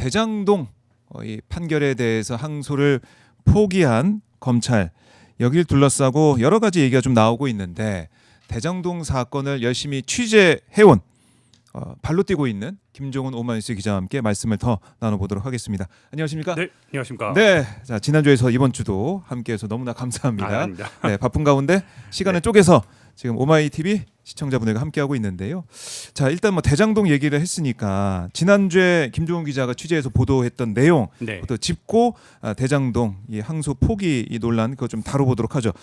대장동 이 판결에 대해서 항소를 포기한 검찰 여기를 둘러싸고 여러 가지 얘기가 좀 나오고 있는데 대장동 사건을 열심히 취재해온 발로 뛰고 있는 김종훈 오마이뉴스 기자와 함께 말씀을 더 나눠보도록 하겠습니다. 안녕하십니까? 네, 안녕하십니까? 네, 자 지난주에서 이번 주도 함께해서 너무나 감사합니다. 아닙니다. 네, 바쁜 가운데 시간을 쪼개서 지금 오마이TV 시청자분들과 함께하고 있는데요. 자 일단 뭐 대장동 얘기를 했으니까 지난주에 김종훈 기자가 취재해서 보도했던 내용 네. 또 짚고 대장동 이 항소 포기 이 논란 그거 좀 다뤄보도록 하죠.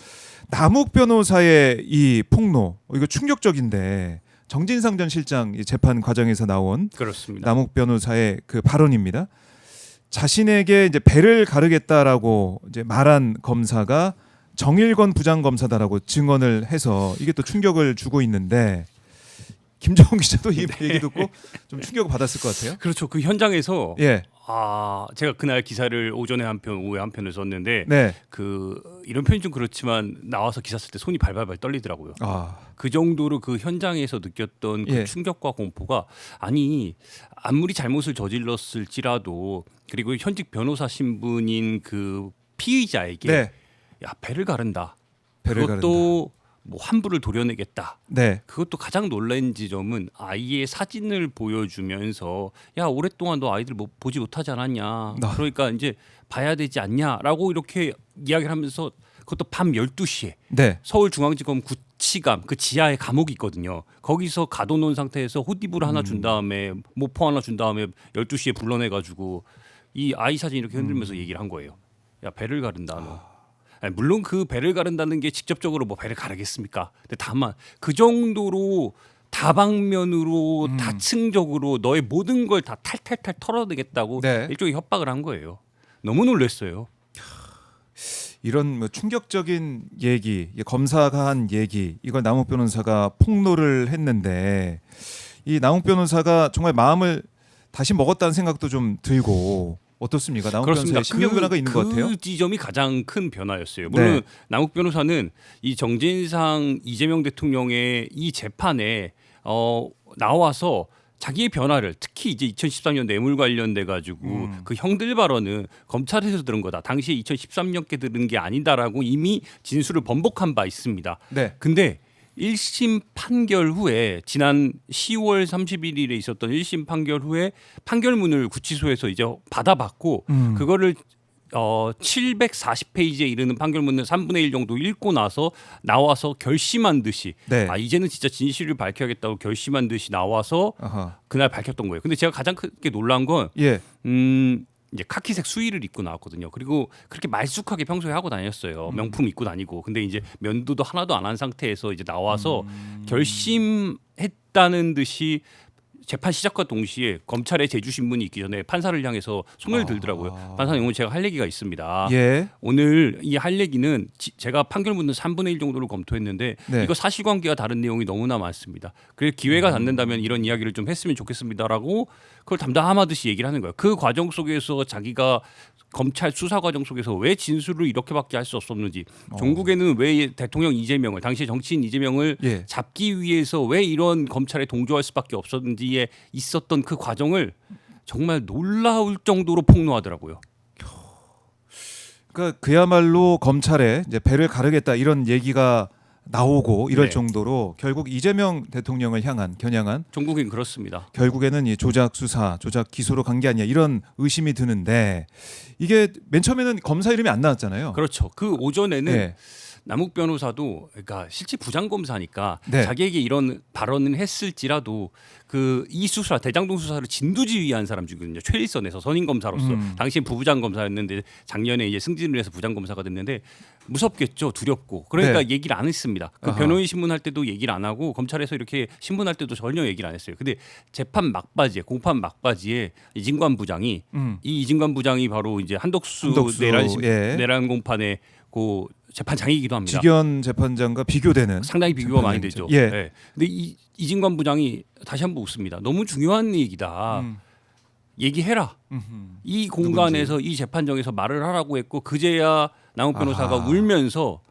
남욱 변호사의 이 폭로 이거 충격적인데 정진상 전 실장 이 재판 과정에서 나온 그렇습니다. 남욱 변호사의 그 발언입니다. 자신에게 이제 배를 가르겠다라고 이제 말한 검사가 정일건 부장검사다라고 증언을 해서 이게 또 충격을 주고 있는데 김정은 기자도 이 얘기 듣고 좀 충격을 받았을 것 같아요. 그렇죠. 그 현장에서 예, 제가 그날 기사를 오전에 한 편, 오후에 한 편을 썼는데 네, 그 이런 표현이 좀 그렇지만 나와서 기사 쓸 때 손이 발발발 떨리더라고요. 그 정도로 그 현장에서 느꼈던 그 예. 충격과 공포가 아니 아무리 잘못을 저질렀을지라도 그리고 현직 변호사 신분인 그 피의자에게 네, 야 배를 가른다. 배를 그것도 뭐 환부를 도려내겠다. 네, 그것도 가장 놀란 지점은 아이의 사진을 보여주면서 야 오랫동안 너 아이들 보지 못하지 않았냐. 그러니까 이제 봐야 되지 않냐라고 이렇게 이야기를 하면서 그것도 밤 12시에 네, 서울중앙지검 구치감 그 지하에 감옥이 있거든요. 거기서 가둬놓은 상태에서 호디부를 하나 준 다음에 모포 하나 준 다음에 12시에 불러내가지고 이 아이 사진 이렇게 흔들면서 얘기를 한 거예요. 야 배를 가른다 너. 아니, 물론 그 배를 가른다는 게 직접적으로 뭐 배를 가르겠습니까? 근데 다만 그 정도로 다방면으로 다층적으로 너의 모든 걸 다 탈탈탈 털어내겠다고 네. 일종의 협박을 한 거예요. 너무 놀랐어요. 이런 뭐 충격적인 얘기, 검사가 한 얘기 이걸 남욱 변호사가 폭로를 했는데 이 남욱 변호사가 정말 마음을 다시 먹었다는 생각도 좀 들고 어떻습니까? 남욱 변호사의 신경 변화가 있는 것 같아요. 그 지점이 가장 큰 변화였어요. 물론 네. 남욱 변호사는 이 정진상 이재명 대통령의 이 재판에 나와서 자기의 변화를 특히 이제 2013년 뇌물 관련돼 가지고 그 형들 발언은 검찰에서 들은 거다. 당시에 2013년께 들은 게 아니다라고 이미 진술을 번복한 바 있습니다. 네. 근데 1심 판결 후에 지난 10월 31일에 있었던 1심 판결 후에 판결문을 구치소에서 이제 받아봤고 그거를 740페이지에 이르는 판결문을 3분의 1 정도 읽고 나와서 결심한 듯이 네. 이제는 진짜 진실을 밝혀야겠다고 결심한 듯이 나와서 아하. 그날 밝혔던 거예요. 근데 제가 가장 크게 놀란 건 예. 이제 카키색 수의를 입고 나왔거든요. 그리고 그렇게 말쑥하게 평소에 하고 다녔어요. 명품 입고 다니고. 근데 이제 면도도 하나도 안 한 상태에서 이제 나와서 결심했다는 듯이 재판 시작과 동시에 검찰의 제주 신문이 있기 전에 판사를 향해서 손을 들더라고요. 판사님 오늘 제가 할 얘기가 있습니다. 예. 오늘 이 할 얘기는 제가 판결문은 3분의 1 정도를 검토했는데 네. 이거 사실관계가 다른 내용이 너무나 많습니다. 그래서 기회가 닿는다면 이런 이야기를 좀 했으면 좋겠습니다라고 그걸 담담하듯이 얘기를 하는 거예요. 그 과정 속에서 자기가 검찰 수사 과정 속에서 왜 진술을 이렇게밖에 할 수 없었는지 종국에는 왜 대통령 이재명을 당시에 정치인 이재명을 예. 잡기 위해서 왜 이런 검찰에 동조할 수밖에 없었는지에 있었던 그 과정을 정말 놀라울 정도로 폭로하더라고요. 그러니까 그야말로 검찰에 이제 배를 가르겠다 이런 얘기가 나오고 이럴 네. 정도로 결국 이재명 대통령을 겨냥한 종국엔 그렇습니다. 결국에는 이 조작 수사, 조작 기소로 간 게 아니야 이런 의심이 드는데 이게 맨 처음에는 검사 이름이 안 나왔잖아요. 그렇죠. 그 오전에는 네. 남욱 변호사도 그러니까 실제 부장검사니까 네. 자기에게 이런 발언은 했을지라도 그 이 수사 대장동 수사를 진두지휘한 사람 중이거든요. 최일선에서 선임검사로서 당시 부부장검사였는데 작년에 이제 승진을 해서 부장검사가 됐는데 무섭겠죠. 두렵고 그러니까 네. 얘기를 안 했습니다. 그 아하. 변호인 신문할 때도 얘기를 안 하고 검찰에서 이렇게 신문할 때도 전혀 얘기를 안 했어요. 근데 재판 막바지에 공판 막바지에 이진관 부장이 이 이진관 부장이 바로 이제 한덕수 예. 내란 공판의 그 재판장이기도 합니다. 직연 재판장과 비교되는 상당히 비교가 많이 되죠. 예. 네. 근데 이진관 부장이 다시 한번 웃습니다. 너무 중요한 얘기다. 얘기해라. 이 공간에서 이 재판정에서 말을 하라고 했고 그제야 남욱 변호사가 울면서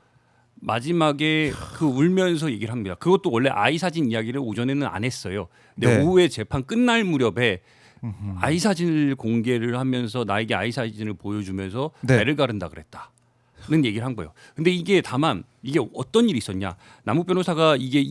마지막에 그 울면서 얘기를 합니다. 그것도 원래 아이 사진 이야기를 오전에는 안 했어요. 근데 네. 오후에 재판 끝날 무렵에 아이 사진을 공개를 하면서 나에게 아이 사진을 보여주면서 네. 배를 가른다 그랬다는 얘기를 한 거예요. 근데 이게 다만 이게 어떤 일이 있었냐? 남욱 변호사가 이게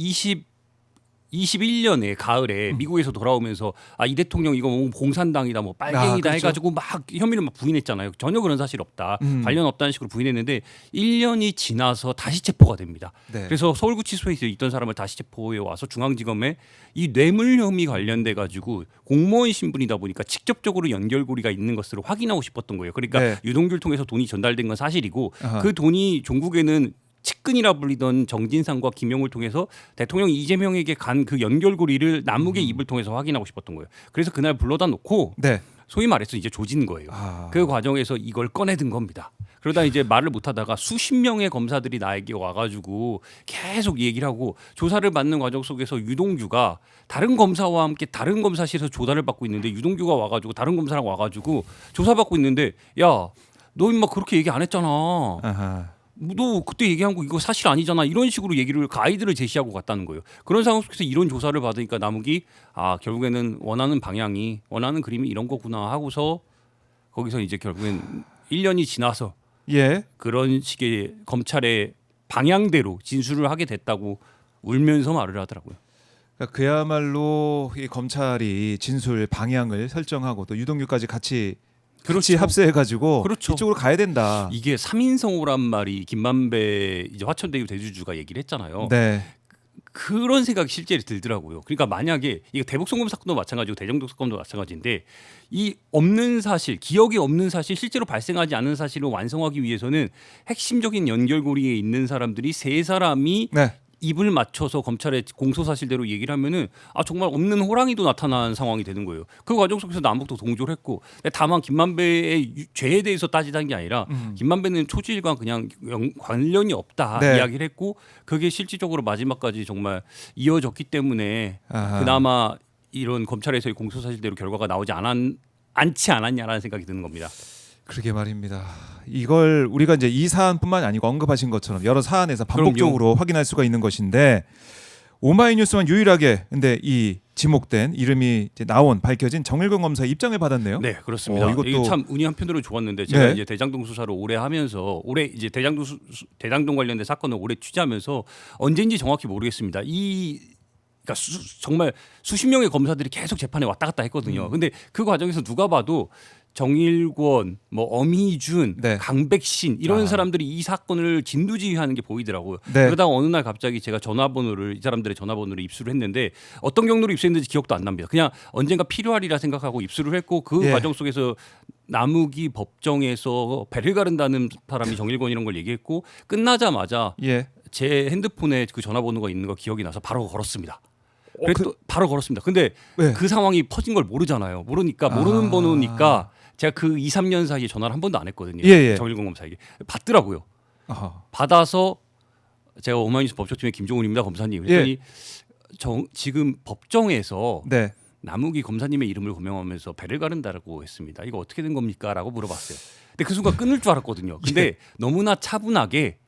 21년에 가을에 미국에서 돌아오면서 이 대통령 이거 뭐 공산당이다 뭐 빨갱이다 그렇죠. 해가지고 막 혐의를 막 부인했잖아요. 전혀 그런 사실 없다. 관련 없다는 식으로 부인했는데 1년이 지나서 다시 체포가 됩니다. 네. 그래서 서울구치소에 있던 사람을 다시 체포해 와서 중앙지검에 이 뇌물 혐의 관련돼 가지고 공무원 신분이다 보니까 직접적으로 연결고리가 있는 것으로 확인하고 싶었던 거예요. 그러니까 네. 유동규를 통해서 돈이 전달된 건 사실이고 아하. 그 돈이 종국에는 측근이라 불리던 정진상과 김용을 통해서 대통령 이재명에게 간 그 연결고리를 남욱의 입을 통해서 확인하고 싶었던 거예요. 그래서 그날 불러다 놓고 네. 소위 말해서 이제 조진 거예요. 그 과정에서 이걸 꺼내든 겁니다. 그러다 이제 말을 못하다가 수십 명의 검사들이 나에게 와가지고 계속 얘기를 하고 조사를 받는 과정 속에서 유동규가 다른 검사와 함께 다른 검사실에서 조사를 받고 있는데 유동규가 와가지고 다른 검사랑 와가지고 조사받고 있는데 야, 너 임마 그렇게 얘기 안 했잖아. 아하. 너 그때 얘기한 거 이거 사실 아니잖아 이런 식으로 얘기를 가이드를 제시하고 갔다는 거예요. 그런 상황 속에서 이런 조사를 받으니까 남욱이 결국에는 원하는 방향이 원하는 그림이 이런 거구나 하고서 거기서 이제 결국엔 1년이 지나서 예. 그런 식의 검찰의 방향대로 진술을 하게 됐다고 울면서 말을 하더라고요. 그러니까 그야말로 이 검찰이 진술 방향을 설정하고 또 유동규까지 같이 합세해가지고 그렇죠. 이쪽으로 가야 된다. 이게 3인성호란 말이 김만배 이제 화천대유 대주주가 얘기를 했잖아요. 네. 그런 생각이 실제로 들더라고요. 그러니까 만약에 이거 대북송금 사건도 마찬가지고 대정동 사건도 마찬가지인데 이 없는 사실, 기억이 없는 사실, 실제로 발생하지 않은 사실을 완성하기 위해서는 핵심적인 연결고리에 있는 사람들이 세 사람이 네. 입을 맞춰서 검찰의 공소 사실대로 얘기를 하면은 정말 없는 호랑이도 나타난 상황이 되는 거예요. 그 과정 속에서 남북도 동조를 했고, 다만 김만배의 죄에 대해서 따지자는 게 아니라 김만배는 초지일과 그냥 관련이 없다 네. 이야기를 했고, 그게 실질적으로 마지막까지 정말 이어졌기 때문에 아하. 그나마 이런 검찰에서의 공소 사실대로 결과가 나오지 않지 않았냐라는 생각이 드는 겁니다. 그러게 말입니다. 이걸 우리가 이제 이 사안뿐만 아니고 언급하신 것처럼 여러 사안에서 반복적으로 확인할 수가 있는 것인데 오마이뉴스만 유일하게 근데 이 지목된 이름이 이제 나온 밝혀진 정일권 검사의 입장을 받았네요. 네, 그렇습니다. 이것도 이게 참 운이 한편으로 좋았는데 제가 네. 이제 대장동 수사를 오래 하면서 올해 이제 대장동 관련된 사건을 오래 취재하면서 언제인지 정확히 모르겠습니다. 그러니까 정말 수십 명의 검사들이 계속 재판에 왔다 갔다 했거든요. 근데 그 과정에서 누가 봐도 정일권, 뭐 엄희준, 네. 강백신 이런 사람들이 이 사건을 진두지휘하는 게 보이더라고요. 네. 그러다가 어느 날 갑자기 제가 이 사람들의 전화번호를 입수를 했는데 어떤 경로로 입수했는지 기억도 안 납니다. 그냥 언젠가 필요하리라 생각하고 입수를 했고 그 예. 과정 속에서 남욱이 법정에서 배를 가른다는 사람이 정일권이라는 걸 얘기했고 끝나자마자 예. 제 핸드폰에 그 전화번호가 있는 거 기억이 나서 바로 걸었습니다. 그래도 바로 걸었습니다. 근데 네. 그 상황이 퍼진 걸 모르잖아요. 모르니까 모르는 번호니까 제가 그 2, 3년 사이에 전화를 한 번도 안 했거든요. 예. 정일권 검사에게 받더라고요. 아하. 받아서 제가 오마이뉴스 법조팀의 김종훈입니다 검사님. 그랬더니 지금 법정에서 네. 남욱이 검사님의 이름을 고명하면서 배를 가른다라고 했습니다. 이거 어떻게 된 겁니까?라고 물어봤어요. 근데 그 순간 끊을 줄 알았거든요. 근데 너무나 차분하게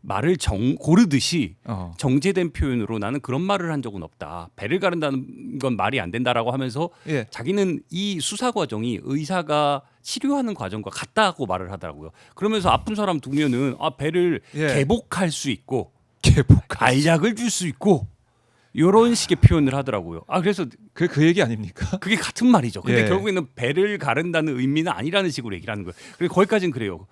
말을 고르듯이 정제된 표현으로 나는 그런 말을 한 적은 없다. 배를 가른다는 건 말이 안 된다라고 하면서 예. 자기는 이 수사 과정이 의사가 치료하는 과정과 같다고 말을 하더라고요. 그러면서 아픈 사람 두면은 배를 예. 개복할 수 있고 개복할 알약을 줄 수 있고 이런 식의 표현을 하더라고요. 그래서 그 얘기 아닙니까? 그게 같은 말이죠. 근데 예. 결국에는 배를 가른다는 의미는 아니라는 식으로 얘기를 하는 거예요. 그래서 거기까지는 그래요.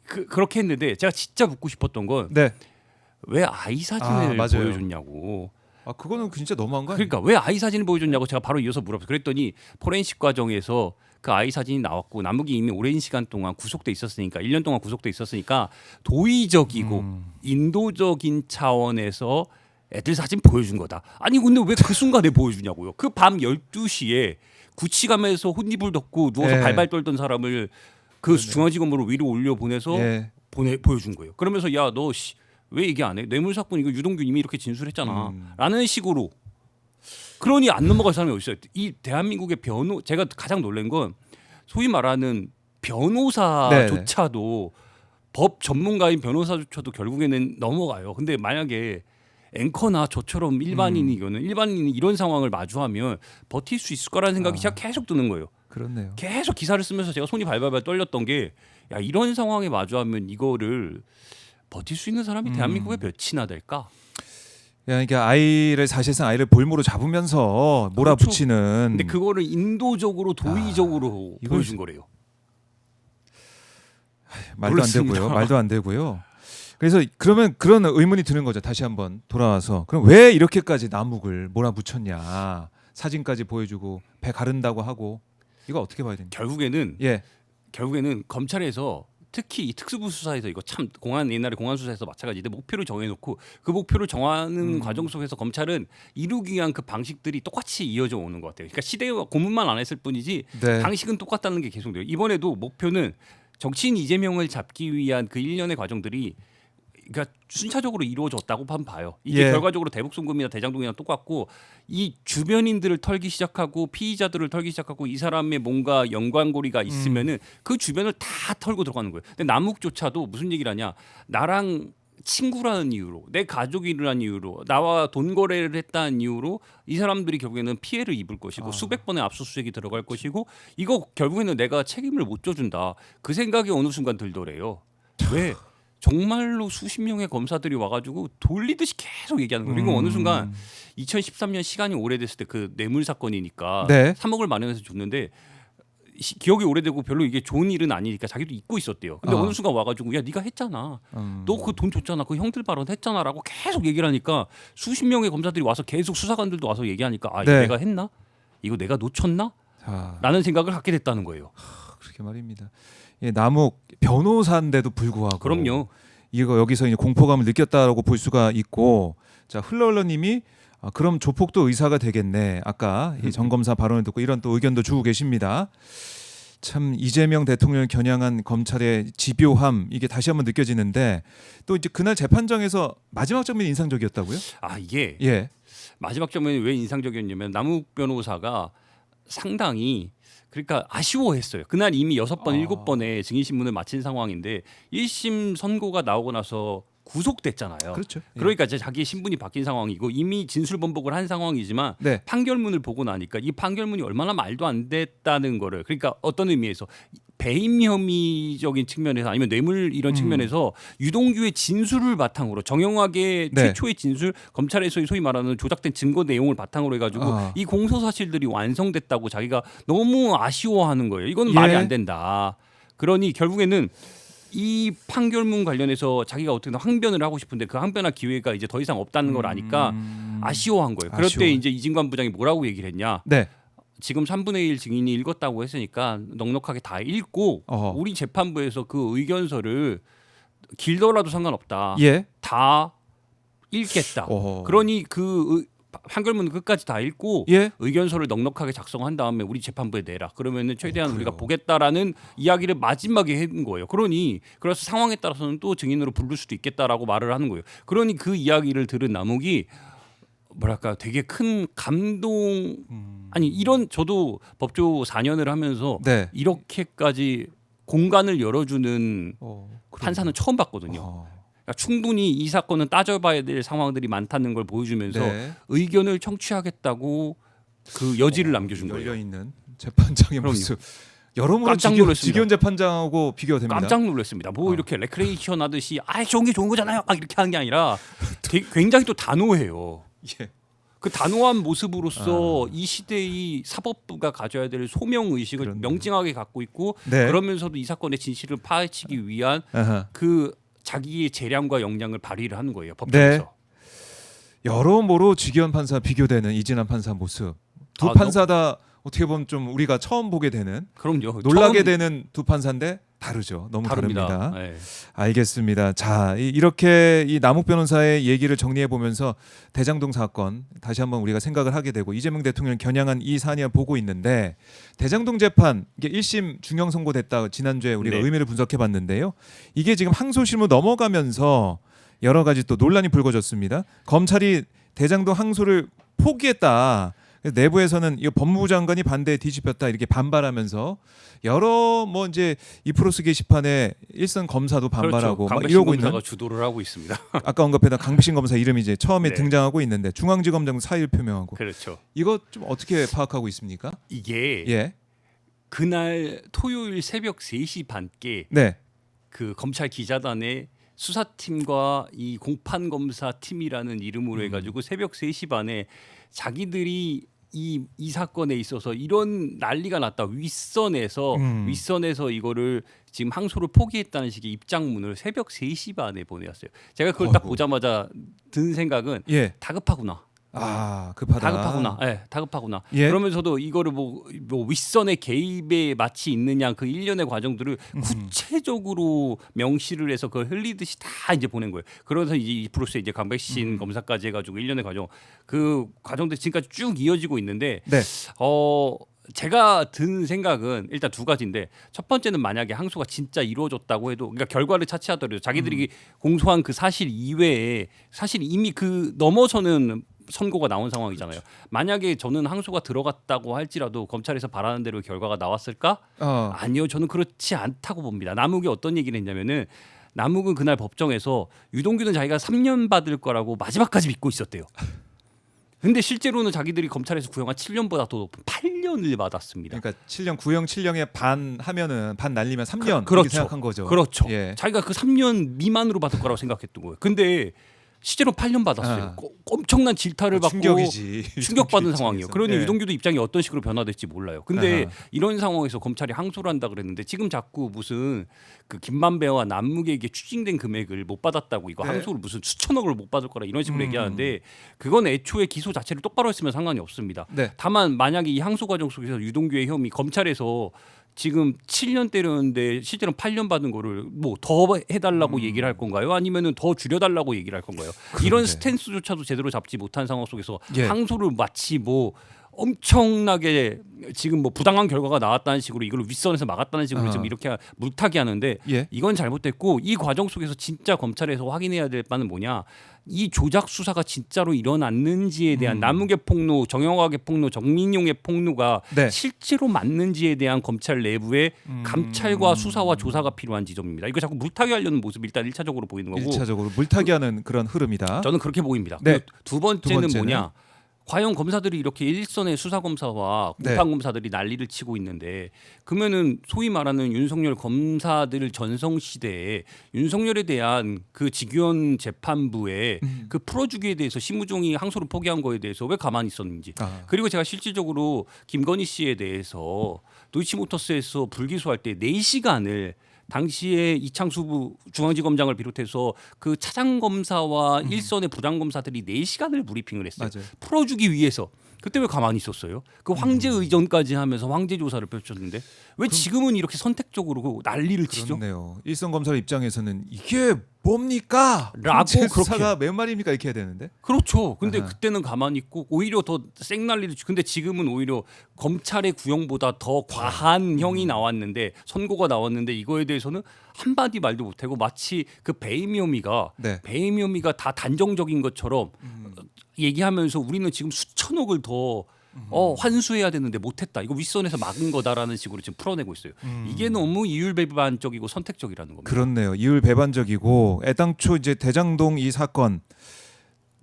그렇게 했는데 제가 진짜 묻고 싶었던 건 왜 네. 아이 사진을 맞아요. 보여줬냐고. 그거는 진짜 너무한 거 아니에요? 그러니까 왜 아이 사진을 보여줬냐고 제가 바로 이어서 물어봤어요. 그랬더니 포렌식 과정에서 그 아이 사진이 나왔고 남욱이 이미 오랜 시간 동안 구속돼 있었으니까 1년 동안 구속돼 있었으니까 도의적이고 인도적인 차원에서 애들 사진 보여준 거다. 아니 근데 왜 그 순간에 보여주냐고요. 그 밤 12시에 구치감에서 혼입을 덮고 누워서 예. 발발 떨던 사람을 그 중앙지검으로 위로 올려 보내서 예. 보여준 거예요. 그러면서 야 너 왜 얘기 안 해? 뇌물 사건 이거 유동규 이미 이렇게 진술했잖아. 라는 식으로. 그러니 안 넘어갈 사람이 어디 있어요? 이 대한민국의 제가 가장 놀란 건 소위 말하는 변호사조차도 법 전문가인 변호사조차도 결국에는 넘어가요. 근데 만약에 앵커나 저처럼 일반인이 이런 상황을 마주하면 버틸 수 있을 거라는 생각이 제가 계속 드는 거예요. 그렇네요. 계속 기사를 쓰면서 제가 손이 발발발 떨렸던 게 야, 이런 상황에 마주하면 이거를 버틸 수 있는 사람이 대한민국에 몇이나 될까? 그러니까 아이를 사실상 아이를 볼모로 잡으면서 몰아붙이는. 근데 그거를 인도적으로 도의적으로 이걸 보여준 거래요. 말도 안 그렇습니다. 되고요. 말도 안 되고요. 그래서 그러면 그런 의문이 드는 거죠. 다시 한번 돌아와서 그럼 왜 이렇게까지 남욱을 몰아붙였냐? 사진까지 보여주고 배 가른다고 하고 이거 어떻게 봐야 됩니까? 결국에는 검찰에서 특히 이 특수부 수사에서 이거 참 옛날에 공안 수사에서 마찬가지인데 목표를 정해놓고 그 목표를 정하는 과정 속에서 검찰은 이루기 위한 그 방식들이 똑같이 이어져 오는 것 같아요. 그러니까 시대와 고문만 안 했을 뿐이지 네. 방식은 똑같다는 게 계속돼요. 이번에도 목표는 정치인 이재명을 잡기 위한 그 일련의 과정들이 그러니까 순차적으로 이루어졌다고 한번 봐요. 이게 예. 결과적으로 대북송금이나 대장동이랑 똑같고 이 주변인들을 털기 시작하고 피의자들을 털기 시작하고 이 사람의 뭔가 연관고리가 있으면은 그 주변을 다 털고 들어가는 거예요. 근데 남욱조차도 무슨 얘기를 하냐? 나랑 친구라는 이유로 내 가족이라는 이유로 나와 돈 거래를 했다는 이유로 이 사람들이 결국에는 피해를 입을 것이고 수백 번의 압수수색이 들어갈 것이고 이거 결국에는 내가 책임을 못 져준다. 그 생각이 어느 순간 들더래요. 왜? 정말로 수십 명의 검사들이 와가지고 돌리듯이 계속 얘기하는 거예요. 그리고 어느 순간 2013년 시간이 오래됐을 때 그 뇌물 사건이니까 네. 3억을 마련해서 줬는데 기억이 오래되고 별로 이게 좋은 일은 아니니까 자기도 잊고 있었대요. 근데 어느 순간 와가지고 야 네가 했잖아. 너 그 돈 줬잖아. 그 형들 발언했잖아라고 계속 얘기를 하니까 수십 명의 검사들이 와서 계속 수사관들도 와서 얘기하니까 아 이거 네. 내가 했나? 이거 내가 놓쳤나? 자, 라는 생각을 갖게 됐다는 거예요. 그렇게 말입니다. 남욱 변호사인데도 불구하고 그럼요. 이거 여기서 이제 공포감을 느꼈다라고 볼 수가 있고 자 흘러흘러님이 그럼 조폭도 의사가 되겠네. 아까 이 정검사 발언을 듣고 이런 또 의견도 주고 계십니다. 참 이재명 대통령을 겨냥한 검찰의 집요함 이게 다시 한번 느껴지는데 또 이제 그날 재판정에서 마지막 장면이 인상적이었다고요? 아 이게 예. 마지막 장면이 왜 인상적이었냐면 남욱 변호사가 상당히 그러니까 아쉬워했어요. 그날 이미 6번, 7번의 증인 신문을 마친 상황인데 1심 선고가 나오고 나서 구속됐잖아요. 그렇죠. 예. 그러니까 이제 자기의 신분이 바뀐 상황이고 이미 진술 번복을 한 상황이지만 네. 판결문을 보고 나니까 이 판결문이 얼마나 말도 안 됐다는 거를 그러니까 어떤 의미에서 배임 혐의적인 측면에서 아니면 뇌물 이런 측면에서 유동규의 진술을 바탕으로 정영학의 네. 최초의 진술 검찰에서 소위 말하는 조작된 증거 내용을 바탕으로 해가지고 이 공소 사실들이 완성됐다고 자기가 너무 아쉬워하는 거예요. 이건 말이 안 된다. 그러니 결국에는 이 판결문 관련해서 자기가 어떻게든 항변을 하고 싶은데 그 항변할 기회가 이제 더 이상 없다는 걸 아니까 아쉬워한 거예요. 그럴 때 이제 이진관 부장이 뭐라고 얘기를 했냐? 네. 지금 3분의 1 증인이 읽었다고 했으니까 넉넉하게 다 읽고 우리 재판부에서 그 의견서를 길더라도 상관없다. 예. 다 읽겠다. 그러니 그 판결문 끝까지 다 읽고 예. 의견서를 넉넉하게 작성한 다음에 우리 재판부에 내라. 그러면은 최대한 우리가 보겠다라는 이야기를 마지막에 한 거예요. 그래서 상황에 따라서는 또 증인으로 부를 수도 있겠다라고 말을 하는 거예요. 그러니 그 이야기를 들은 남욱이 뭐랄까 되게 큰 감동 아니 이런 저도 법조 4년을 하면서 네. 이렇게까지 공간을 열어주는 판사는 처음 봤거든요. 그러니까 충분히 이 사건은 따져봐야 될 상황들이 많다는 걸 보여주면서 네. 의견을 청취하겠다고 그 여지를 남겨준 거예요. 열려 있는 재판장의 그럼요. 모습. 여러모로 깜짝 놀랐습니다. 직위원 재판장하고 비교가 됩니다. 깜짝 놀랐습니다. 뭐 이렇게 레크레이션 하듯이 좋은 게 좋은 거잖아요. 막 이렇게 하는 게 아니라 굉장히 또 단호해요. 예. 그 단호한 모습으로서 이 시대의 사법부가 가져야 될 소명 의식을 그렇네요. 명징하게 갖고 있고 네. 그러면서도 이 사건의 진실을 파헤치기 위한 그 자기의 재량과 역량을 발휘를 하는 거예요. 법정에서. 네. 여러모로 직위원 판사 비교되는 이진환 판사 모습. 두 아, 판사 다 어떻게 보면 좀 우리가 처음 보게 되는 그럼요. 놀라게 처음 되는 두 판사인데 다르죠. 너무 다릅니다. 다릅니다. 네. 알겠습니다. 자, 이렇게 이 남욱 변호사의 얘기를 정리해 보면서 대장동 사건 다시 한번 우리가 생각을 하게 되고 이재명 대통령을 겨냥한 이 사안을 보고 있는데 대장동 재판 이게 1심 중형 선고됐다 지난주에 우리가 네. 의미를 분석해 봤는데요. 이게 지금 항소심으로 넘어가면서 여러 가지 또 논란이 불거졌습니다. 검찰이 대장동 항소를 포기했다. 내부에서는 이 법무부 장관이 반대에 뒤집혔다 이렇게 반발하면서 여러 뭐 이제 이프로스 게시판에 일선 검사도 반발하고 막 강백신 이러고 검사가 있는 주도를 하고 있습니다. 아까 언급했던 강백신 검사 이름이 이제 처음에 네. 등장하고 있는데 중앙지검장 사의를 표명하고 그렇죠. 이거 좀 어떻게 파악하고 있습니까? 이게 예, 그날 토요일 새벽 3시 반께 네, 그 검찰 기자단의 수사팀과 이 공판검사 팀이라는 이름으로 해가지고 새벽 3시 반에 자기들이 이 사건에 있어서 이런 난리가 났다. 윗선에서 이거를 지금 항소를 포기했다는 식의 입장문을 새벽 3시 반에 보내왔어요. 제가 그걸 딱 어이구. 보자마자 든 생각은 예, 다급하구나. 급하다. 다급하구나. 예, 다급하구나. 예. 그러면서도 이거를 뭐 윗선의 개입에 마치 있느냐 그 일련의 과정들을 구체적으로 명시를 해서 그걸 흘리듯이 다 이제 보낸 거예요. 그러면서 이제 이 프로세스 이제 강백신 검사까지 해가지고 일련의 과정 그 과정들 지금까지 쭉 이어지고 있는데 네, 제가 든 생각은 일단 두 가지인데 첫 번째는 만약에 항소가 진짜 이루어졌다고 해도 그러니까 결과를 차치하더라도 자기들이 공소한 그 사실 이외에 사실 이미 그 넘어서는 선고가 나온 상황이잖아요. 만약에 저는 항소가 들어갔다고 할지라도 검찰에서 바라는 대로 결과가 나왔을까? 아니요, 저는 그렇지 않다고 봅니다. 남욱이 어떤 얘기를 했냐면은 남욱은 그날 법정에서 유동규는 자기가 3년 받을 거라고 마지막까지 믿고 있었대요. 근데 실제로는 자기들이 검찰에서 구형한 7년보다 더 높은 8년을 받았습니다. 그러니까 7년 구형 7년에 반 하면은 반 날리면 3년 그렇죠. 이렇게 생각한 거죠. 그렇죠. 예. 자기가 그 3년 미만으로 받을 거라고 생각했던 거예요. 근데 실제로 8년 받았어요. 엄청난 질타를 받고 충격이지. 충격받은 상황이에요. 입장에서. 그러니 예. 유동규도 입장이 어떤 식으로 변화될지 몰라요. 근데 아하. 이런 상황에서 검찰이 항소를 한다 그랬는데 지금 자꾸 무슨 그 김만배와 남욱에게 추징된 금액을 못 받았다고 이거 네. 항소를 무슨 수천억을 못 받을 거라 이런 식으로 얘기하는데 그건 애초에 기소 자체를 똑바로 했으면 상관이 없습니다. 네. 다만 만약에 이 항소 과정 속에서 유동규의 혐의 검찰에서 지금 7년 때렸는데 실제로 8년 받은 거를 뭐 더 해달라고 얘기를 할 건가요? 아니면은 더 줄여달라고 얘기를 할 건가요? 이런 스탠스조차도 제대로 잡지 못한 상황 속에서 예. 항소를 마치 뭐 엄청나게 지금 뭐 부당한 결과가 나왔다는 식으로 이걸 윗선에서 막았다는 식으로 지금 이렇게 물타기 하는데 예. 이건 잘못됐고 이 과정 속에서 진짜 검찰에서 확인해야 될 바는 뭐냐 이 조작 수사가 진짜로 일어났는지에 대한 남욱의 폭로, 정영학의 폭로, 정민용의 폭로가 네. 실제로 맞는지에 대한 검찰 내부의 감찰과 수사와 조사가 필요한 지점입니다. 이거 자꾸 물타기 하려는 모습이 일단 1차적으로 보이는 거고 1차적으로 물타기하는 그런 흐름이다. 저는 그렇게 보입니다. 네. 그리고 두 번째는 두 번째는? 뭐냐? 과연 검사들이 이렇게 일선의 수사검사와 네. 공판검사들이 난리를 치고 있는데 그러면은 소위 말하는 윤석열 검사들 전성시대에 윤석열에 대한 그 직위원 재판부의 그 풀어주기에 대해서 심우종이 항소를 포기한 거에 대해서 왜 가만히 있었는지 그리고 제가 실질적으로 김건희 씨에 대해서 도이치모터스에서 불기소할 때 4시간을 당시에 이창수 중앙지검장을 비롯해서 그 차장검사와 일선의 부장검사들이 4시간을 브리핑을 했어요. 맞아요. 풀어주기 위해서. 그때 왜 가만히 있었어요? 그 황제 의전까지 하면서 황제 조사를 펼쳤는데 왜 지금은 이렇게 선택적으로 난리를 치죠? 그렇네요. 일선 검사 입장에서는 이게 뭡니까? 라고 수사가 맨 말입니까 이렇게 해야 되는데. 그렇죠. 근데 아하. 그때는 가만히 있고 오히려 더 생난리를 치고 근데 지금은 오히려 검찰의 구형보다 더 과한 형이 나왔는데 선고가 나왔는데 이거에 대해서는 한마디 말도 못하고 마치 그 배임 혐의가 네. 배임 혐의가 다 단정적인 것처럼 얘기하면서 우리는 지금 수천억을 더 환수해야 되는데 못했다. 이거 윗선에서 막은 거다라는 식으로 지금 풀어내고 있어요. 이게 너무 이율배반적이고 선택적이라는 겁니다. 그렇네요. 이율 배반적이고 애당초 이제 대장동 이 사건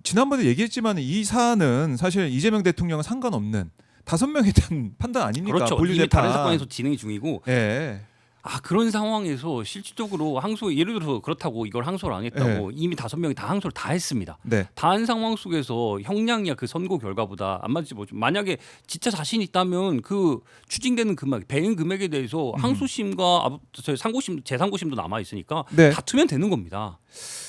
지난번에 얘기했지만 이 사안은 사실 이재명 대통령과 상관없는 5명에 대한 판단 아닙니까? 그렇죠. 본류 이미 재판. 다른 사건에서 진행이 중이고 예. 그런 상황에서 실질적으로 항소 예를 들어서 그렇다고 이걸 항소를 안 했다고 이미 5명이 다 항소를 다 했습니다. 네. 다 한 상황 속에서 형량이야 그 선고 결과보다 안 맞지 뭐죠. 만약에 진짜 자신 있다면 그 추징되는 금액 배임 금액에 대해서 항소심과 상고심 재상고심도 남아 있으니까 네. 다투면 되는 겁니다.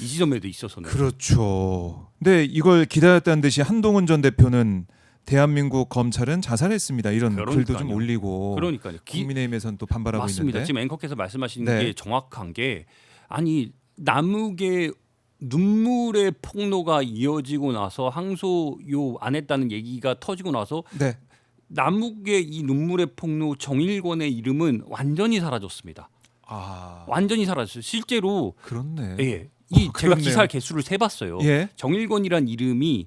이 지점에도 있어서는. 그렇죠. 근데 이걸 기다렸다는 듯이 한동훈 전 대표는 대한민국 검찰은 자살했습니다. 이런 그러니까요. 글도 좀 올리고 그러니까요. 국민의힘에서는 또 반발하고 맞습니다. 있는데. 지금 앵커께서 말씀하시는 네. 게 정확한 게 아니 남욱의 눈물의 폭로가 이어지고 나서 항소요 안 했다는 얘기가 터지고 나서 네. 남욱의 이 눈물의 폭로 정일권의 이름은 완전히 사라졌습니다. 완전히 사라졌어요. 실제로 그렇네. 예. 제가 그렇네요. 기사 개수를 세봤어요. 예. 정일권이란 이름이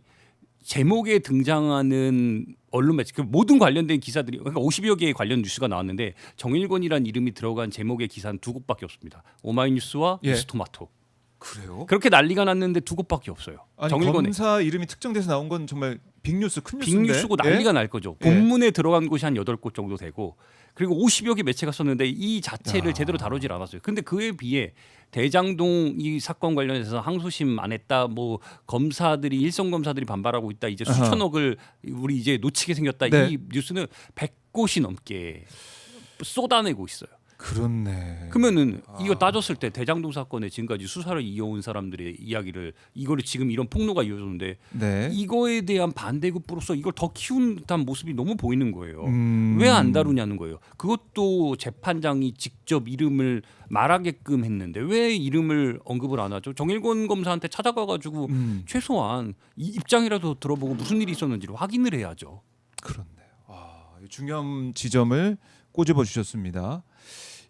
제목에 등장하는 언론 매체 그 모든 관련된 기사들이 그러니까 50여 개의 관련 뉴스가 나왔는데 정일권이라는 이름이 들어간 제목의 기사는 두 곳밖에 없습니다. 오마이뉴스와 예. 뉴스토마토. 그래요? 그렇게 난리가 났는데 두 곳밖에 없어요. 아니, 정일권에 검사 이름이 특정돼서 나온 건 정말 빅뉴스, 큰 뉴스인데. 빅뉴스고 난리가 날 거죠. 예. 본문에 들어간 곳이 한 8곳 정도 되고 그리고 50여 개 매체가 썼는데 이 자체를 야. 제대로 다루질 않았어요. 근데 그에 비해 대장동 이 사건 관련해서 항소심 안 했다. 뭐 검사들이 일선 검사들이 반발하고 있다. 이제 아하. 수천억을 우리 이제 놓치게 생겼다. 네. 이 뉴스는 100곳이 넘게 쏟아내고 있어요. 그렇네. 그러면은 이거 따졌을 때 대장동 사건에 지금까지 수사를 이어온 사람들의 이야기를 이거를 지금 이런 폭로가 이어졌는데 네. 이거에 대한 반대급부로서 이걸 더 키운 듯한 모습이 너무 보이는 거예요. 음. 왜 안 다루냐는 거예요. 그것도 재판장이 직접 이름을 말하게끔 했는데 왜 이름을 언급을 안 하죠? 정일권 검사한테 찾아가가지고 최소한 이 입장이라도 들어보고 무슨 일이 있었는지를 확인을 해야죠. 그렇네요. 중요한 지점을 꼬집어 주셨습니다.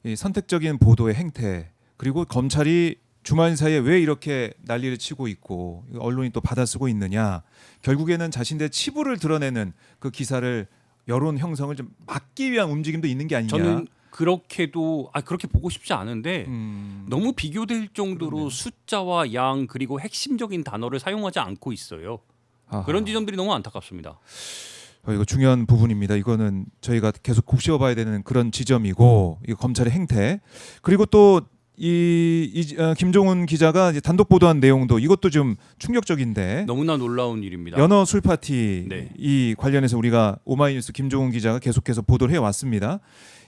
이 선택적인 보도의 행태 그리고 검찰이 주말 사이에 왜 이렇게 난리를 치고 있고 언론이 또 받아쓰고 있느냐. 결국에는 자신들의 치부를 드러내는 그 기사를 여론 형성을 좀 막기 위한 움직임도 있는 게 아니냐. 저는 그렇게도 그렇게 보고 싶지 않은데 너무 비교될 정도로 그러네요. 숫자와 양 그리고 핵심적인 단어를 사용하지 않고 있어요. 아하. 그런 지점들이 너무 안타깝습니다. 이거 중요한 부분입니다. 이거는 저희가 계속 곱씹어봐야 되는 그런 지점이고 이 검찰의 행태 그리고 또 김종훈 기자가 이제 단독 보도한 내용도 이것도 좀 충격적인데 너무나 놀라운 일입니다. 연어 술 파티 네. 이 관련해서 우리가 오마이뉴스 김종훈 기자가 계속해서 보도를 해왔습니다.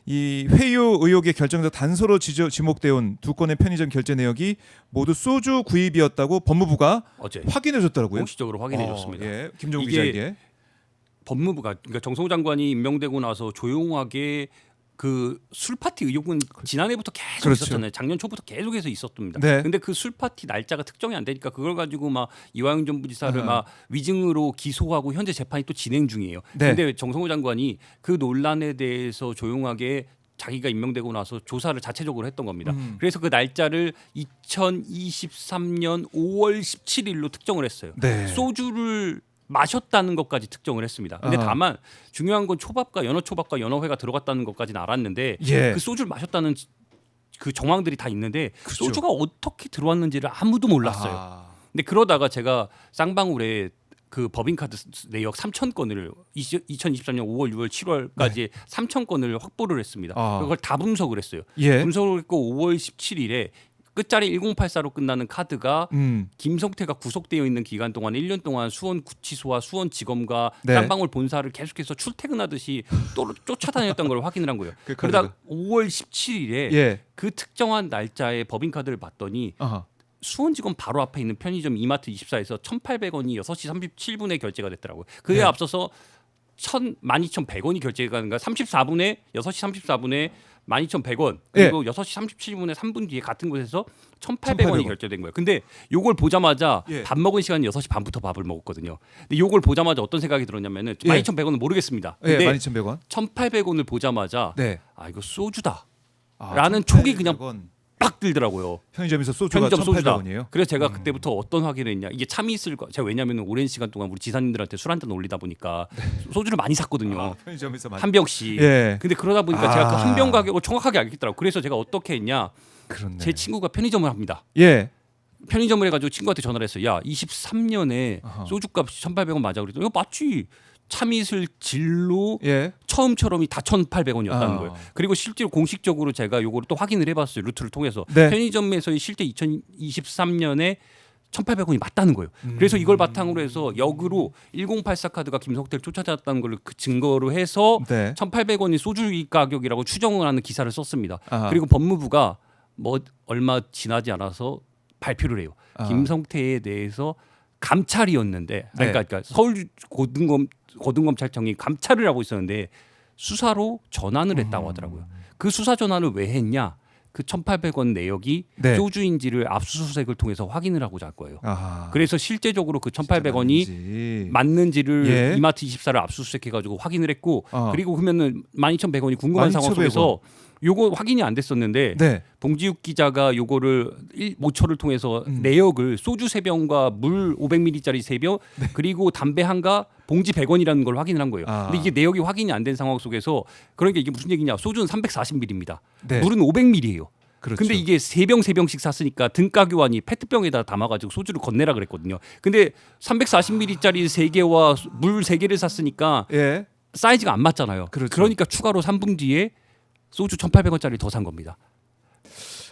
이 회유 의혹의 결정적 단서로 지목되어 온 두 건의 편의점 결제 내역이 모두 소주 구입이었다고 법무부가 어제 확인해줬더라고요. 공식적으로 확인해줬습니다. 예, 김종훈 이게 기자에게. 법무부가 그러니까 정성호 장관이 임명되고 나서 조용하게 그 술파티 의혹은 지난해부터 계속 그렇죠. 있었잖아요. 작년 초부터 계속해서 있었습니다. 네. 근데 그 술파티 날짜가 특정이 안 되니까 그걸 가지고 막 이화영 전 부지사를 아하. 막 위증으로 기소하고 현재 재판이 또 진행 중이에요. 네. 근데 정성호 장관이 그 논란에 대해서 조용하게 자기가 임명되고 나서 조사를 자체적으로 했던 겁니다. 그래서 그 날짜를 2023년 5월 17일로 특정을 했어요. 네. 소주를 마셨다는 것까지 특정을 했습니다. 근데 아하. 다만 중요한 건 초밥과 연어회가 들어갔다는 것까지는 알았는데 예. 그 소주를 마셨다는 그 정황들이 다 있는데 그렇죠. 소주가 어떻게 들어왔는지를 아무도 몰랐어요. 아. 근데 그러다가 제가 쌍방울에 그 법인카드 내역 3,000건을 2023년 5월, 6월, 7월까지 3,000건을 확보를 했습니다. 아. 그걸 다 분석을 했어요. 예. 분석을 했고 5월 17일에 끝자리 1084로 끝나는 카드가 김성태가 구속되어 있는 기간 동안 1년 동안 수원 구치소와 수원 지검과 네. 쌍방울 본사를 계속해서 출퇴근하듯이 또 쫓아다녔던 걸 확인을 한 거예요. 그 그러다 카드가. 5월 17일에 예. 그 특정한 날짜에 법인카드를 봤더니 아하. 수원지검 바로 앞에 있는 편의점 이마트 24에서 1,800원이 6시 37분에 결제가 됐더라고요. 그에 네. 앞서서 12,100원이 결제가 되니까 34분에 6시 34분에 12,100원 그리고 6시 37분에 3분 뒤에 같은 곳에서 1,800원이 1,800원. 결제된 거예요. 근데 요걸 보자마자 예. 밥 먹은 시간이 6시 반부터 밥을 먹었거든요. 근데 요걸 보자마자 어떤 생각이 들었냐면은 예. 12,100원은 모르겠습니다. 예, 근데 12,100원. 1,800원을 보자마자 네. 이거 소주다. 아, 라는 촉이 그냥 1,800원. 딱 들더라고요. 편의점에서 소주가 편의점 소주다. 1,800원이에요. 그래서 제가 그때부터 어떤 확인을 했냐. 이게 참이 있을 거. 제가 왜냐하면 오랜 시간 동안 우리 지사님들한테 술 한잔 올리다 보니까 소주를 많이 샀거든요. 아, 편의점에서 한 병씩. 예. 근데 그러다 보니까 제가 그 한 병 가격을 정확하게 알겠더라고요. 그래서 제가 어떻게 했냐. 그렇네. 제 친구가 편의점을 합니다. 예. 편의점을 해가지고 친구한테 전화를 했어요. 야, 23년에 아하. 소주값 1,800원 맞아. 그랬더니 이거 맞지. 참이슬 진로 예. 처음처럼이 다 1,800원이었다는 아. 거예요. 그리고 실제로 공식적으로 제가 요거를 또 확인을 해봤어요. 루트를 통해서 네. 편의점에서의 실제 2023년에 1,800원이 맞다는 거예요. 그래서 이걸 바탕으로 해서 역으로 1084 카드가 김성태를 쫓아다녔다는 걸 그 증거로 해서 네. 1,800원이 소주 가격이라고 추정을 하는 기사를 썼습니다. 아하. 그리고 법무부가 뭐 얼마 지나지 않아서 발표를 해요. 아하. 김성태에 대해서 감찰이었는데, 네. 그러니까 서울 고등검찰청이 감찰을 하고 있었는데 수사로 전환을 했다고 하더라고요. 그 수사 전환을 왜 했냐? 그 1,800원 내역이 네. 소주인지를 압수수색을 통해서 확인을 하고자 할 거예요. 아하. 그래서 실제적으로 그 진짜 1,800원이 맞는지. 맞는지를 예. 이마트 24를 압수수색해가지고 확인을 했고 그리고 그러면은 12,100원이 궁금한 상황 12,100원. 속에서 요거 확인이 안 됐었는데 네. 봉지욱 기자가 요거를 모처를 통해서 내역을 소주 3병과 물 500ml짜리 3병 그리고 담배 한가 봉지 100원이라는 걸 확인을 한 거예요. 아. 근데 이게 내역이 확인이 안 된 상황 속에서 그러니까 이게 무슨 얘기냐? 소주는 340ml입니다. 네. 물은 500ml예요. 그렇죠. 근데 이게 3병씩 샀으니까 등가 교환이 페트병에다 담아가지고 소주를 건네라 그랬거든요. 근데 340ml짜리 3개와 물 3개를 샀으니까 예. 사이즈가 안 맞잖아요. 그렇죠. 그러니까 추가로 3분지에 소주 1,800원짜리 더 산 겁니다.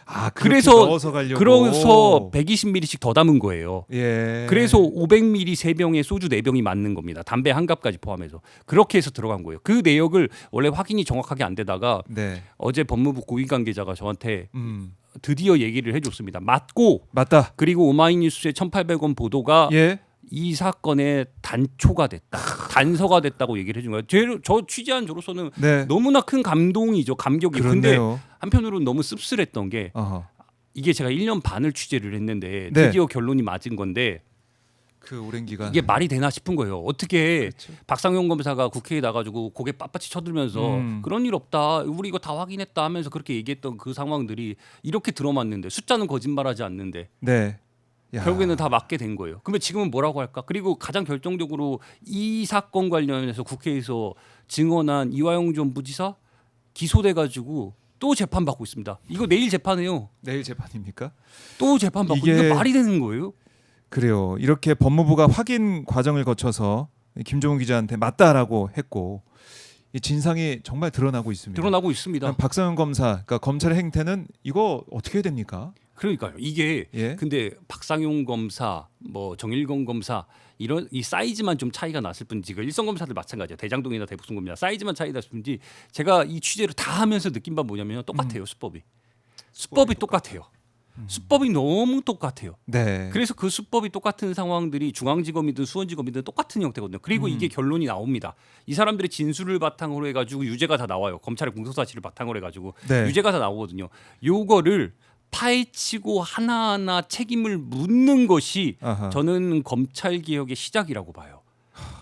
아, 그래서 넣어서 가려고. 그래서 120ml씩 더 담은 거예요. 예. 그래서 500ml 3병에 소주 4병이 맞는 겁니다. 담배 한 갑까지 포함해서. 그렇게 해서 들어간 거예요. 그 내역을 원래 확인이 정확하게 안 되다가 네. 어제 법무부 고위 관계자가 저한테 음. 드디어 얘기를 해줬습니다. 맞고 맞다. 그리고 오마이뉴스의 1,800원 보도가 예. 이 사건의 단초가 됐다. 단서가 됐다고 얘기를 해준 거예요. 저 취재한 저로서는 네. 너무나 큰 감동이죠. 감격이. 근데 그렇네요. 한편으로는 너무 씁쓸했던 게 어허. 이게 제가 1년 반을 취재를 했는데 네. 드디어 결론이 맞은 건데 그 오랜 기간. 이게 말이 되나 싶은 거예요. 어떻게 그렇죠. 박상용 검사가 국회에 나가지고 고개 빳빳이 쳐들면서 그런 일 없다. 우리 이거 다 확인했다 하면서 그렇게 얘기했던 그 상황들이 이렇게 들어맞는데 숫자는 거짓말하지 않는데 네. 야. 결국에는 다 맞게 된 거예요. 그러면 지금은 뭐라고 할까? 그리고 가장 결정적으로 이 사건 관련해서 국회에서 증언한 이화영 전 부지사 기소돼 가지고 또 재판 받고 있습니다. 이거 내일 재판해요. 내일 재판입니까? 또 재판 받고 이게- 이게 말이 되는 거예요? 그래요. 이렇게 법무부가 확인 과정을 거쳐서 김종훈 기자한테 맞다라고 했고 이 진상이 정말 드러나고 있습니다. 드러나고 있습니다. 박상현 검사, 그러니까 검찰의 행태는 이거 어떻게 해야 됩니까? 그러니까요. 이게 예. 근데 박상용 검사, 뭐 정일건 검사 이런 이 사이즈만 좀 차이가 났을 뿐이지 그 일선 검사들 마찬가지야. 대장동이나 대북선 검사 사이즈만 차이 났을 뿐이지 제가 이 취재를 다 하면서 느낀 바 뭐냐면 똑같아요. 수법이 똑같아요. 수법이 너무 똑같아요. 네. 그래서 그 수법이 똑같은 상황들이 중앙지검이든 수원지검이든 똑같은 형태거든요. 그리고 이게 결론이 나옵니다. 이 사람들의 진술을 바탕으로 해가지고 유죄가 다 나와요. 검찰의 공소사실을 바탕으로 해가지고 네. 유죄가 다 나오거든요. 요거를 파헤치고 하나하나 책임을 묻는 것이 아하. 저는 검찰 개혁의 시작이라고 봐요.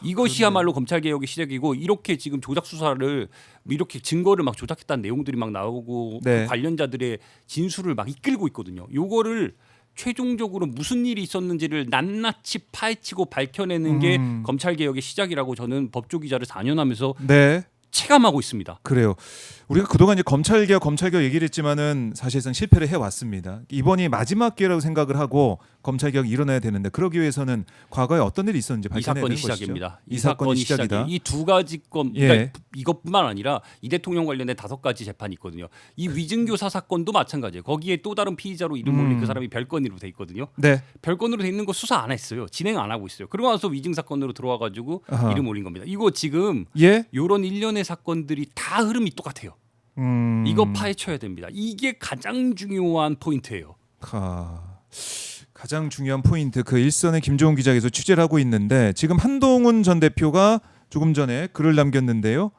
이것이야말로 검찰 개혁의 시작이고 이렇게 지금 조작 수사를 이렇게 증거를 막 조작했다는 내용들이 막 나오고 네. 그 관련자들의 진술을 막 이끌고 있거든요. 요거를 최종적으로 무슨 일이 있었는지를 낱낱이 파헤치고 밝혀내는 게 검찰 개혁의 시작이라고 저는 법조 기자를 4년 하면서 네. 체감하고 있습니다. 그래요. 우리가 그동안 이제 검찰 개혁 얘기를 했지만은 사실상 실패를 해 왔습니다. 이번이 마지막 기회라고 생각을 하고 검찰 개혁이 일어나야 되는데 그러기 위해서는 과거에 어떤 일이 있었는지 이 밝혀내야 사건이 되는 것이죠. 시작입니다. 이 사건이 시작이다. 이 두 가지 건 예. 그러니까 이것뿐만 아니라 이 대통령 관련된 5가지 재판이 있거든요. 이 위증교사 사건도 마찬가지예요. 거기에 또 다른 피의자로 이름 올린 그 사람이 별건으로 돼 있거든요. 네. 별건으로 돼 있는 거 수사 안 했어요. 진행 안 하고 있어요. 그러고 나서 위증 사건으로 들어와 가지고 아하. 이름 올린 겁니다. 이거 지금 예. 요런 일련의 사건들이 다 흐름이 똑같아요. 이거 파헤쳐야 됩니다. 이게 가장 중요한 포인트예요. 가장 중요한 포인트 그 일선의 김종훈 기자께서 취재를 하고 있는데 지금 한동훈 전 대표가 조금 전에 글을 남겼는데요.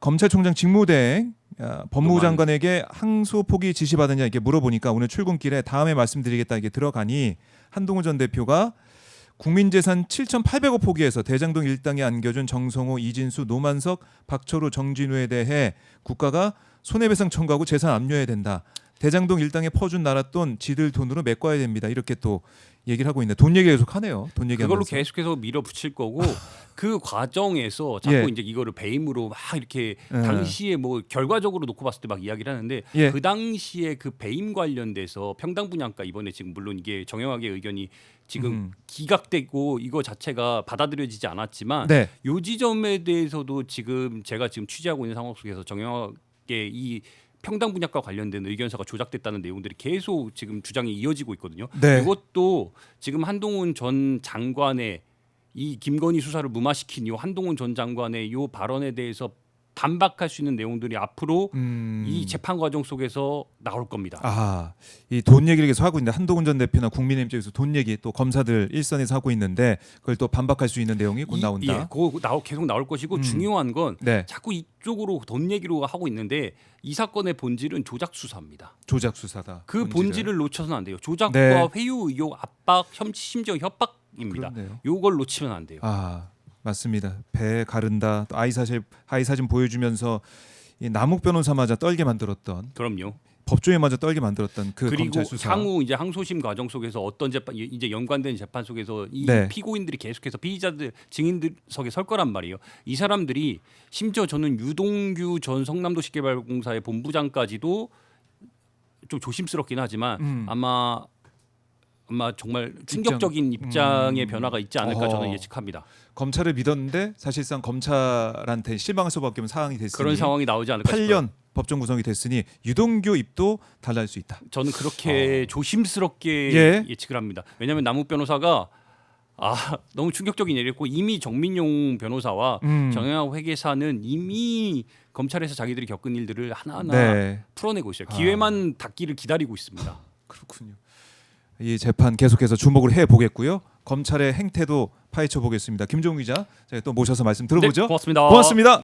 검찰총장 직무대행 법무부 장관에게 항소 포기 지시받았냐 이렇게 물어보니까 오늘 출근길에 다음에 말씀드리겠다 이게 들어가니 한동훈 전 대표가 국민재산 7,800억 포기해서 대장동 일당에 안겨준 정성호, 이진수, 노만석, 박철호, 정진우에 대해 국가가 손해배상 청구하고 재산 압류해야 된다. 대장동 일당에 퍼준 나라 돈 지들 돈으로 메꿔야 됩니다. 이렇게 또 얘기를 하고 있는데 돈 얘기 계속 하네요. 돈 얘기하면서. 그걸로 계속해서 밀어붙일 거고 그 과정에서 자꾸 예. 이제 이거를 배임으로 막 이렇게 예. 당시에 뭐 결과적으로 놓고 봤을 때 막 이야기를 하는데 예. 그 당시에 그 배임 관련돼서 평당 분양가 이번에 지금 물론 이게 정영학의 의견이 지금 기각되고 이거 자체가 받아들여지지 않았지만 네. 요 지점에 대해서도 지금 제가 지금 취재하고 있는 상황 속에서 정영학의 이 평당 분양과 관련된 의견서가 조작됐다는 내용들이 계속 지금 주장이 이어지고 있거든요. 네. 이것도 지금 한동훈 전 장관의 이 김건희 수사를 무마시킨 이 한동훈 전 장관의 이 발언에 대해서 반박할 수 있는 내용들이 앞으로 음. 이 재판 과정 속에서 나올 겁니다. 아, 이 돈 얘기를 계속 하고 있는데 한동훈 전 대표나 국민의힘 쪽에서 돈 얘기 또 검사들 일선에서 하고 있는데 그걸 또 반박할 수 있는 내용이 곧 나온다. 예, 그거 계속 나올 것이고 중요한 건 네, 자꾸 이쪽으로 돈 얘기로 하고 있는데 이 사건의 본질은 조작 수사입니다. 조작 수사다. 그 본질을 놓쳐서는 안 돼요. 조작과 네. 회유 의혹, 압박, 심지어 협박입니다. 그렇네요. 요걸 놓치면 안 돼요. 아, 맞습니다. 배 가른다. 또 아이 사진 보여주면서 이 남욱 변호사마저 떨게 만들었던 그럼요. 법조인마저 떨게 만들었던 그 그리고 검찰 수사. 향후 이제 항소심 과정 속에서 어떤 재판 이제 연관된 재판 속에서 이 네. 피고인들이 계속해서 피의자들 증인석에 설 거란 말이에요. 이 사람들이 심지어 저는 유동규 전 성남도시개발공사의 본부장까지도 좀 조심스럽긴 하지만 아마 정말 충격적인 입장의 변화가 있지 않을까 저는 어허. 예측합니다. 검찰을 믿었는데 사실상 검찰한테 실망할 수밖에 없는 상황이 됐으니 그런 상황이 나오지 않을까 싶어요. 8년 법정 구성이 됐으니 유동규 입도 달랄 수 있다. 저는 그렇게 조심스럽게 예. 예측을 합니다. 왜냐하면 남욱 변호사가 너무 충격적인 얘기했고 이미 정민용 변호사와 정영학 회계사는 이미 검찰에서 자기들이 겪은 일들을 하나하나 네, 풀어내고 있어요. 기회만 닿기를 기다리고 있습니다. 그렇군요. 이 재판 계속해서 주목을 해 보겠고요. 검찰의 행태도 파헤쳐 보겠습니다. 김종우 기자, 제가 또 모셔서 말씀 들어보죠. 네, 고맙습니다. 고맙습니다.